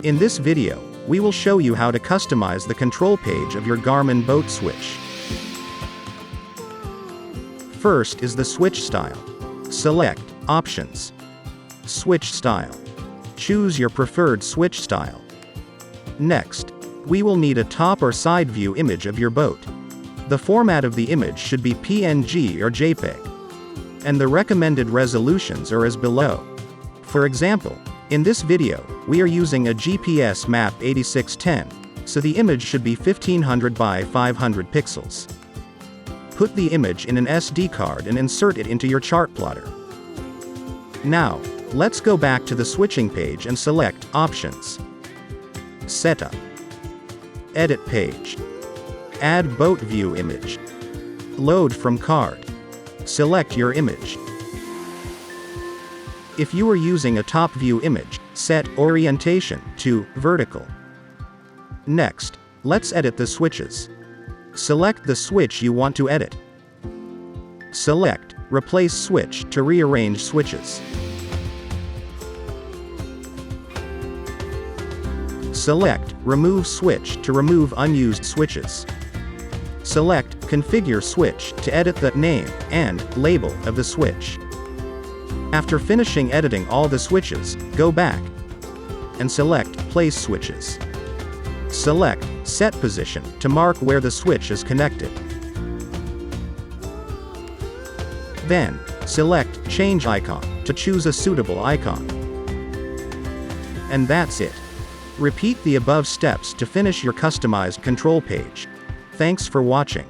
In this video, we will show you how to customize the control page of your Garmin Boat Switch. First is the switch style. Select Options. Switch style. Choose your preferred switch style. Next, we will need a top or side view image of your boat. The format of the image should be PNG or JPEG. And the recommended resolutions are as below. For example, in this video, we are using a GPS map 8610, so the image should be 1500 by 500 pixels. Put the image in an SD card and insert it into your chart plotter. Now, let's go back to the switching page and select Options. Setup. Edit page. Add boat view image. Load from card. Select your image. If you are using a top view image, set orientation to vertical. Next, let's edit the switches. Select the switch you want to edit. Select Replace Switch to rearrange switches. Select Remove Switch to remove unused switches. Select Configure Switch to edit the name and label of the switch. After finishing editing all the switches, go back and select Place Switches. Select Set Position to mark where the switch is connected. Then, select Change Icon to choose a suitable icon. And that's it. Repeat the above steps to finish your customized control page. Thanks for watching.